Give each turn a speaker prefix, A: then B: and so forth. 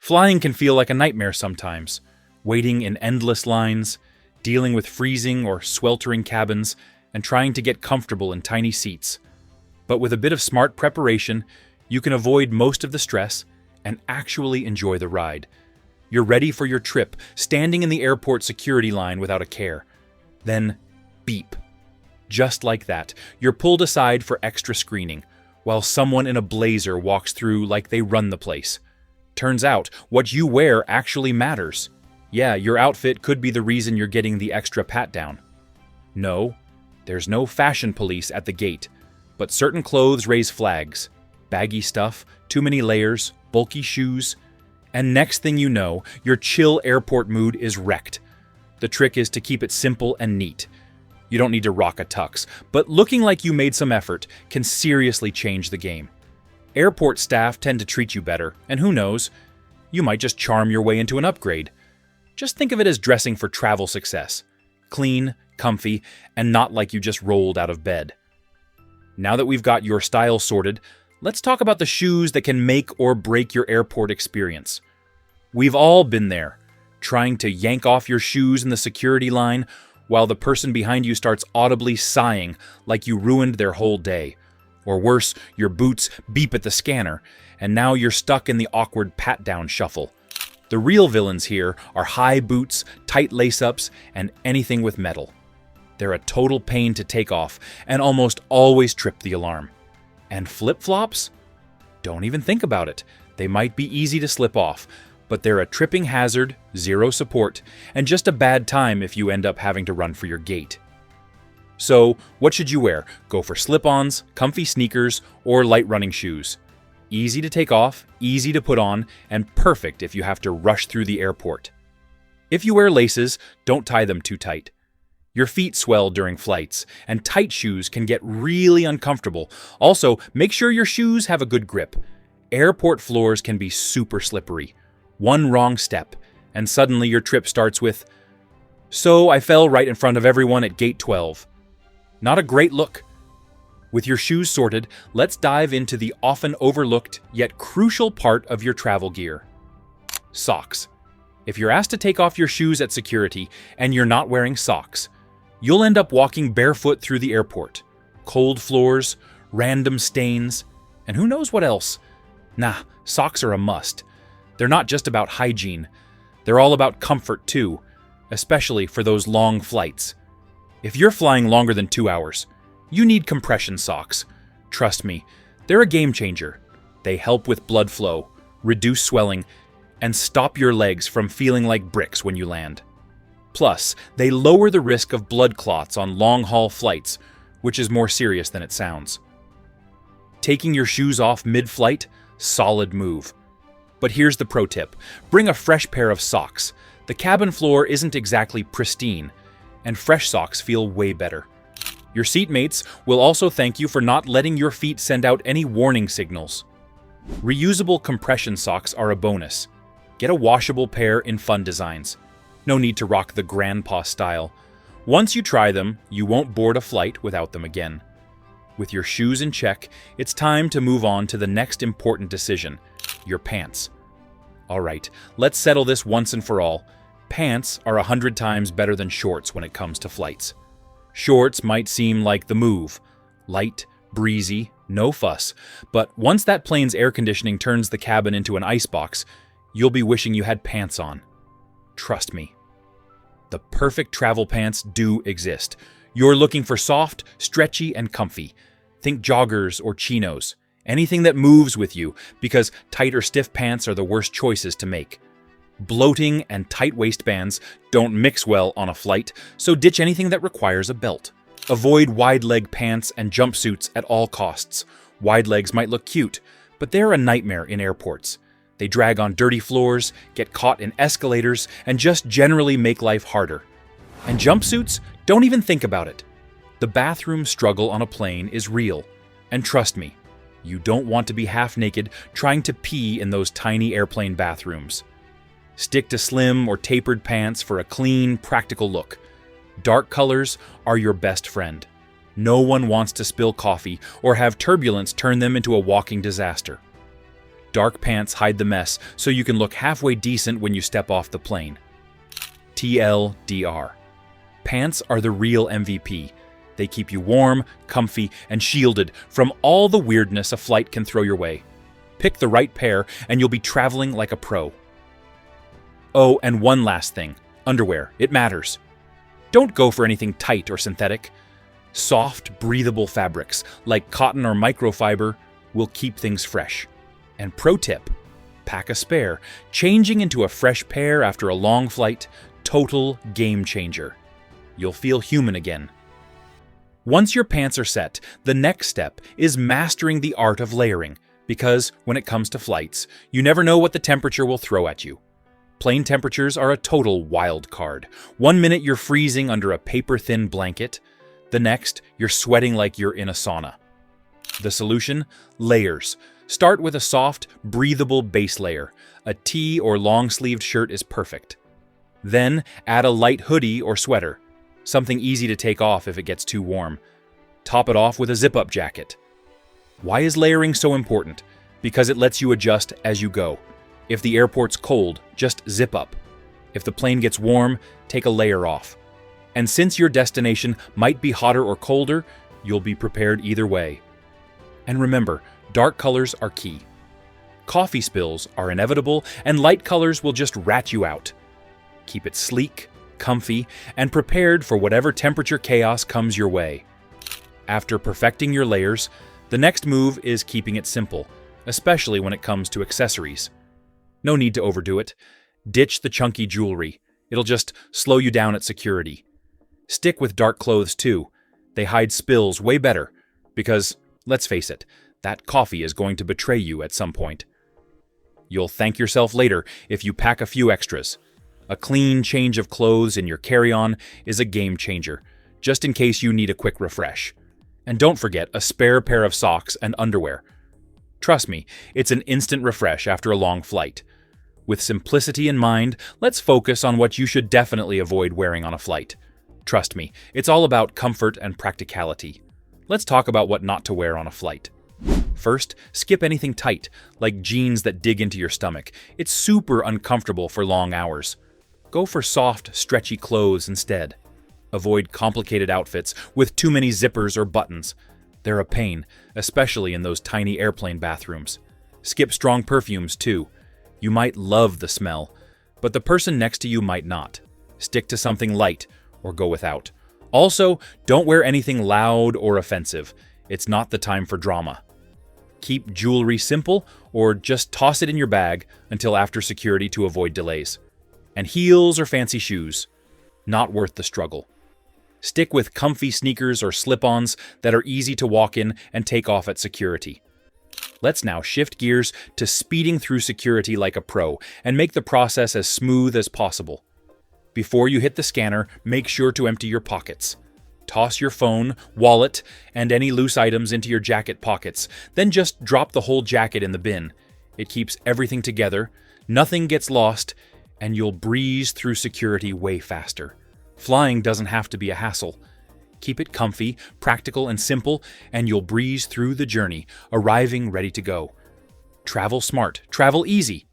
A: Flying can feel like a nightmare sometimes, waiting in endless lines, dealing with freezing or sweltering cabins, and trying to get comfortable in tiny seats. But with a bit of smart preparation, you can avoid most of the stress and actually enjoy the ride. You're ready for your trip, standing in the airport security line without a care. Then, beep. Just like that, you're pulled aside for extra screening, while someone in a blazer walks through like they run the place. Turns out, what you wear actually matters. Yeah, your outfit could be the reason you're getting the extra pat-down. No, there's no fashion police at the gate, but certain clothes raise flags. Baggy stuff, too many layers, bulky shoes, and next thing you know, your chill airport mood is wrecked. The trick is to keep it simple and neat. You don't need to rock a tux, but looking like you made some effort can seriously change the game. Airport staff tend to treat you better, and who knows, you might just charm your way into an upgrade. Just think of it as dressing for travel success. Clean, comfy, and not like you just rolled out of bed. Now that we've got your style sorted, let's talk about the shoes that can make or break your airport experience. We've all been there, trying to yank off your shoes in the security line while the person behind you starts audibly sighing like you ruined their whole day. Or worse, your boots beep at the scanner, and now you're stuck in the awkward pat-down shuffle. The real villains here are high boots, tight lace-ups, and anything with metal. They're a total pain to take off, and almost always trip the alarm. And flip-flops? Don't even think about it. They might be easy to slip off, but they're a tripping hazard, zero support, and just a bad time if you end up having to run for your gate. So, what should you wear? Go for slip-ons, comfy sneakers, or light running shoes. Easy to take off, easy to put on, and perfect if you have to rush through the airport. If you wear laces, don't tie them too tight. Your feet swell during flights, and tight shoes can get really uncomfortable. Also, make sure your shoes have a good grip. Airport floors can be super slippery. One wrong step, and suddenly your trip starts with, "So I fell right in front of everyone at gate 12. Not a great look. With your shoes sorted, let's dive into the often overlooked yet crucial part of your travel gear. Socks. If you're asked to take off your shoes at security and you're not wearing socks, you'll end up walking barefoot through the airport. Cold floors, random stains, and who knows what else. Nah, socks are a must. They're not just about hygiene. They're all about comfort too, especially for those long flights. If you're flying longer than 2 hours, you need compression socks. Trust me, they're a game changer. They help with blood flow, reduce swelling, and stop your legs from feeling like bricks when you land. Plus, they lower the risk of blood clots on long-haul flights, which is more serious than it sounds. Taking your shoes off mid-flight? Solid move. But here's the pro tip. Bring a fresh pair of socks. The cabin floor isn't exactly pristine, and fresh socks feel way better. Your seatmates will also thank you for not letting your feet send out any warning signals. Reusable compression socks are a bonus. Get a washable pair in fun designs. No need to rock the grandpa style. Once you try them, you won't board a flight without them again. With your shoes in check, it's time to move on to the next important decision, your pants. Alright, let's settle this once and for all. Pants are 100 times better than shorts when it comes to flights. Shorts might seem like the move. Light, breezy, no fuss. But once that plane's air conditioning turns the cabin into an icebox, you'll be wishing you had pants on. Trust me. The perfect travel pants do exist. You're looking for soft, stretchy, and comfy. Think joggers or chinos. Anything that moves with you, because tight or stiff pants are the worst choices to make. Bloating and tight waistbands don't mix well on a flight, so ditch anything that requires a belt. Avoid wide leg pants and jumpsuits at all costs. Wide legs might look cute, but they're a nightmare in airports. They drag on dirty floors, get caught in escalators, and just generally make life harder. And jumpsuits? Don't even think about it. The bathroom struggle on a plane is real, and trust me, you don't want to be half naked trying to pee in those tiny airplane bathrooms. Stick to slim or tapered pants for a clean, practical look. Dark colors are your best friend. No one wants to spill coffee or have turbulence turn them into a walking disaster. Dark pants hide the mess, so you can look halfway decent when you step off the plane. TLDR. Pants are the real MVP. They keep you warm, comfy, and shielded from all the weirdness a flight can throw your way. Pick the right pair, and you'll be traveling like a pro. Oh, and one last thing. Underwear. It matters. Don't go for anything tight or synthetic. Soft, breathable fabrics, like cotton or microfiber, will keep things fresh. And pro tip, pack a spare. Changing into a fresh pair after a long flight, total game changer. You'll feel human again. Once your pants are set, the next step is mastering the art of layering, because when it comes to flights, you never know what the temperature will throw at you. Plane temperatures are a total wild card. 1 minute you're freezing under a paper-thin blanket, the next you're sweating like you're in a sauna. The solution? Layers. Start with a soft, breathable base layer. A tee or long-sleeved shirt is perfect. Then add a light hoodie or sweater, something easy to take off if it gets too warm. Top it off with a zip-up jacket. Why is layering so important? Because it lets you adjust as you go. If the airport's cold, just zip up. If the plane gets warm, take a layer off. And since your destination might be hotter or colder, you'll be prepared either way. And remember, dark colors are key. Coffee spills are inevitable, and light colors will just rat you out. Keep it sleek, comfy, and prepared for whatever temperature chaos comes your way. After perfecting your layers, the next move is keeping it simple, especially when it comes to accessories. No need to overdo it. Ditch the chunky jewelry. It'll just slow you down at security. Stick with dark clothes too. They hide spills way better, because, let's face it, that coffee is going to betray you at some point. You'll thank yourself later if you pack a few extras. A clean change of clothes in your carry-on is a game changer, just in case you need a quick refresh. And don't forget a spare pair of socks and underwear. Trust me, it's an instant refresh after a long flight. With simplicity in mind, let's focus on what you should definitely avoid wearing on a flight. Trust me, it's all about comfort and practicality. Let's talk about what not to wear on a flight. First, skip anything tight, like jeans that dig into your stomach. It's super uncomfortable for long hours. Go for soft, stretchy clothes instead. Avoid complicated outfits with too many zippers or buttons. They're a pain, especially in those tiny airplane bathrooms. Skip strong perfumes too. You might love the smell, but the person next to you might not. Stick to something light or go without. Also, don't wear anything loud or offensive. It's not the time for drama. Keep jewelry simple or just toss it in your bag until after security to avoid delays. And heels or fancy shoes, not worth the struggle. Stick with comfy sneakers or slip-ons that are easy to walk in and take off at security. Let's now shift gears to speeding through security like a pro and make the process as smooth as possible. Before you hit the scanner, make sure to empty your pockets. Toss your phone, wallet, and any loose items into your jacket pockets, then just drop the whole jacket in the bin. It keeps everything together, nothing gets lost, and you'll breeze through security way faster. Flying doesn't have to be a hassle. Keep it comfy, practical, and simple, and you'll breeze through the journey, arriving ready to go. Travel smart, travel easy.